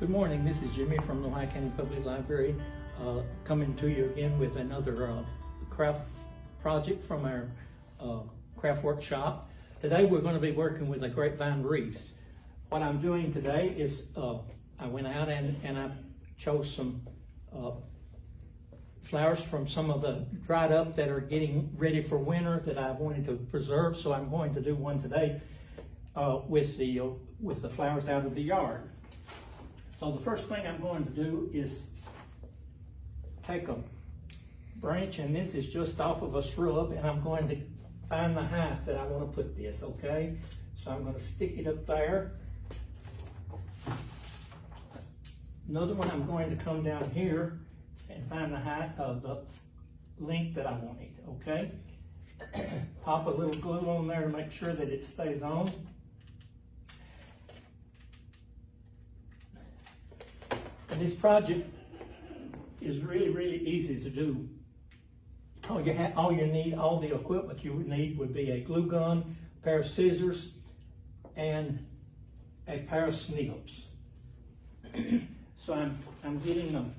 Good morning, this is Jimmy from the Lehigh County Public Library, coming to you again with another craft project from our craft workshop. Today we're going to be working with a grapevine wreath. What I'm doing today is I went out and I chose some flowers from some of the dried up that are getting ready for winter that I wanted to preserve, so I'm going to do one today with the flowers out of the yard. So the first thing I'm going to do is take a branch, and this is just off of a shrub, and I'm going to find the height that I want to put this, okay? So I'm going to stick it up there. Another one, I'm going to come down here and find the height of the length that I want it, okay? Pop a little glue on there to make sure that it stays on. And this project is really easy to do. All the equipment you would need would be a glue gun, a pair of scissors, and a pair of snips. So I'm getting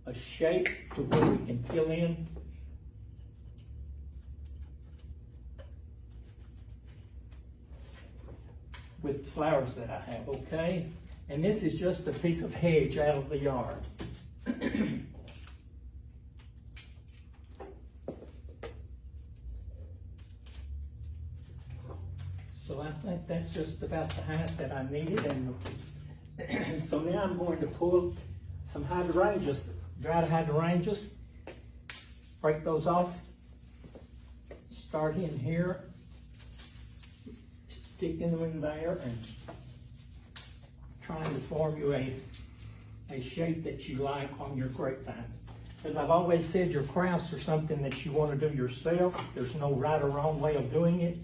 a shape to where we can fill in. With flowers that I have, okay? And this is just a piece of hedge out of the yard. So I think that's just about the height that I needed. And so now I'm going to pull some hydrangeas, dried hydrangeas, break those off, start in here, sticking them in there and trying to form you a shape that you like on your grapevine. As I've always said, your crafts are something that you want to do yourself. There's no right or wrong way of doing it.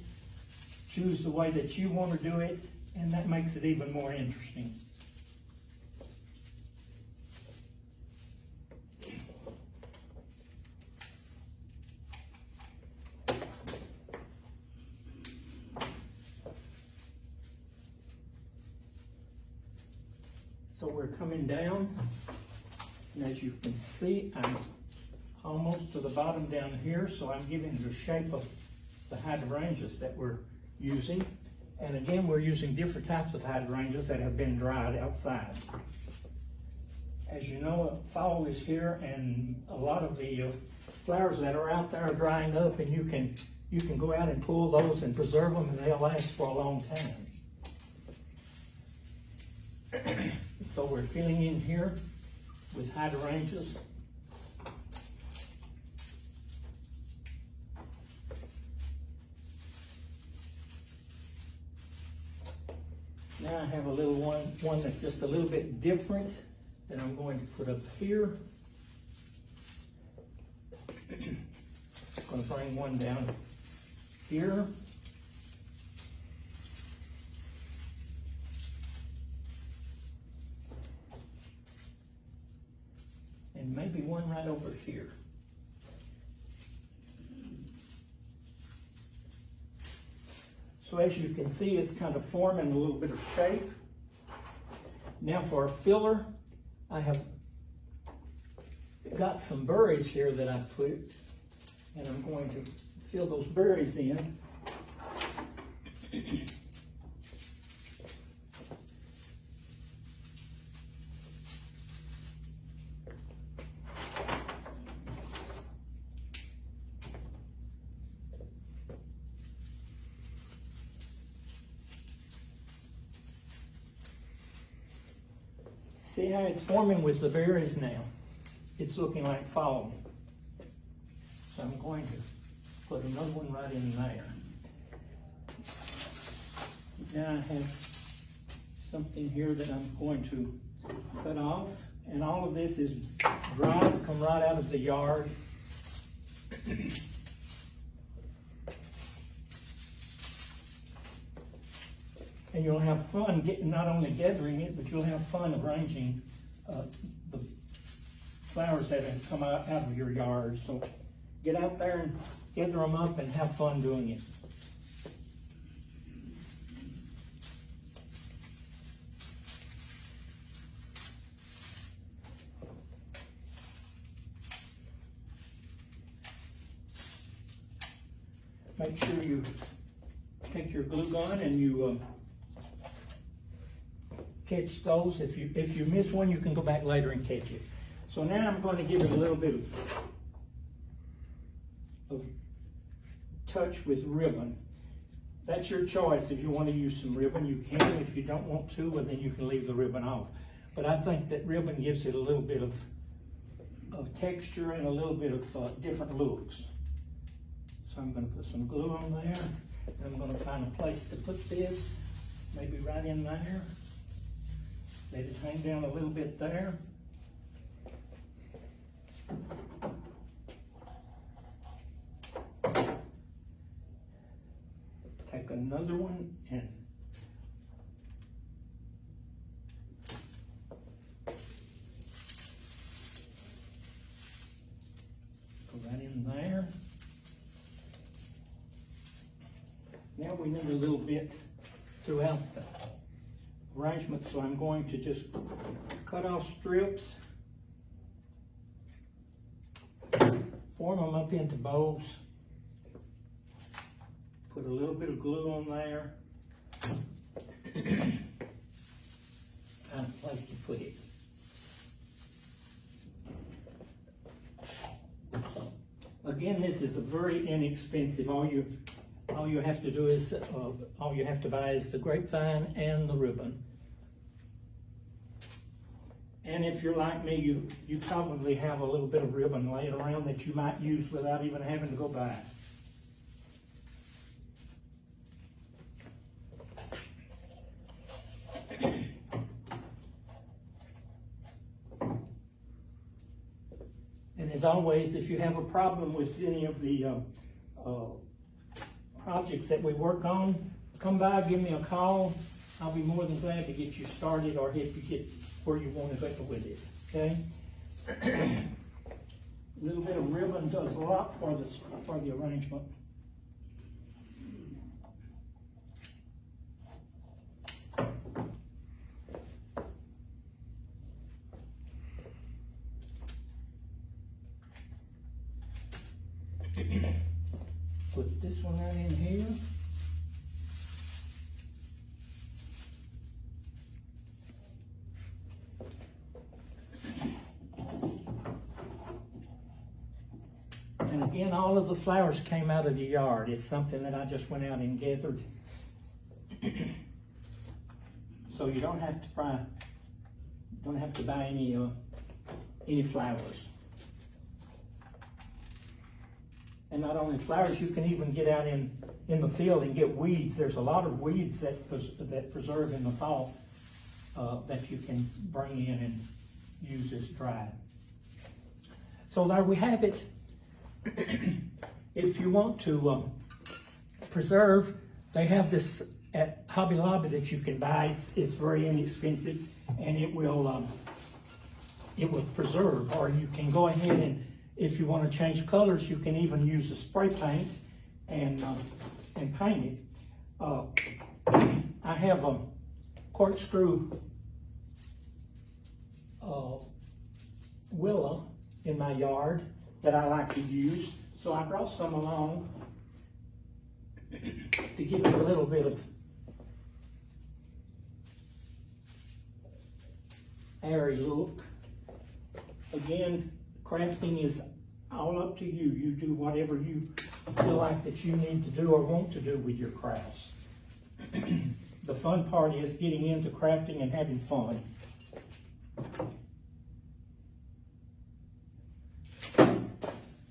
Choose the way that you want to do it, and that makes it even more interesting. So we're coming down, and as you can see, I'm almost to the bottom down here, so I'm giving the shape of the hydrangeas that we're using. And again, we're using different types of hydrangeas that have been dried outside. As you know, fall is here, and a lot of the flowers that are out there are drying up, and you can go out and pull those and preserve them, and they'll last for a long time. So we're filling in here with hydrangeas. Now I have a little one that's just a little bit different that I'm going to put up here. I'm going to bring one down here. And maybe one right over here. So as you can see, it's kind of forming a little bit of shape. Now for a filler, I have got some berries here that I put, and I'm going to fill those berries in. See how it's forming with the berries now? It's looking like fall. So I'm going to put another one right in there. Now I have something here that I'm going to cut off. And all of this is dried, come right out of the yard. And you'll have fun not only gathering it, but you'll have fun arranging the flowers that have come out of your yard. So get out there and gather them up and have fun doing it. make sure you take your glue gun and you catch those. If you miss one, you can go back later and catch it. So now I'm going to give it a little bit of touch with ribbon. That's your choice. If you want to use some ribbon, you can. If you don't want to, well, then you can leave the ribbon off. But I think that ribbon gives it a little bit of texture and a little bit of different looks. So I'm going to put some glue on there. And I'm going to find a place to put this, maybe right in there. Let it hang down a little bit there. Take another one and go right in there. Now we need a little bit throughout the arrangement, so I'm going to just cut off strips, form them up into bows, put a little bit of glue on there, find a place to put it. Again, this is a very inexpensive. All you have to do is, all you have to buy is the grapevine and the ribbon. And if you're like me, you probably have a little bit of ribbon laying around that you might use without even having to go buy it. And as always, if you have a problem with any of the projects that we work on, come by, give me a call. I'll be more than glad to get you started or help you get where you want to go with it, okay? A little bit of ribbon does a lot for the arrangement. Put this one right in here. And again, all of the flowers came out of the yard. It's something that I just went out and gathered. So you don't have to buy any flowers. And not only flowers, you can even get out in the field and get weeds. There's a lot of weeds that preserve in the fall that you can bring in and use as dried. So there we have it. If you want to preserve, they have this at Hobby Lobby that you can buy. It's very inexpensive, and it will preserve. Or you can go ahead and, if you want to change colors, you can even use a spray paint and paint it. I have a corkscrew willow in my yard that I like to use, so I brought some along to give it a little bit of airy look. Again, crafting is all up to you. You do whatever you feel like that you need to do or want to do with your crafts. The fun part is getting into crafting and having fun.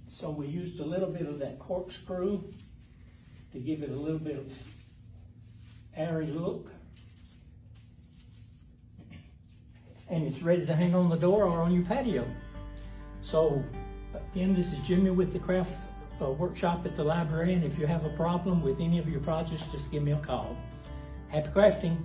So we used a little bit of that corkscrew to give it a little bit of airy look. And it's ready to hang on the door or on your patio. So again, this is Jimmy with the Craft Workshop at the library, and if you have a problem with any of your projects, just give me a call. Happy crafting.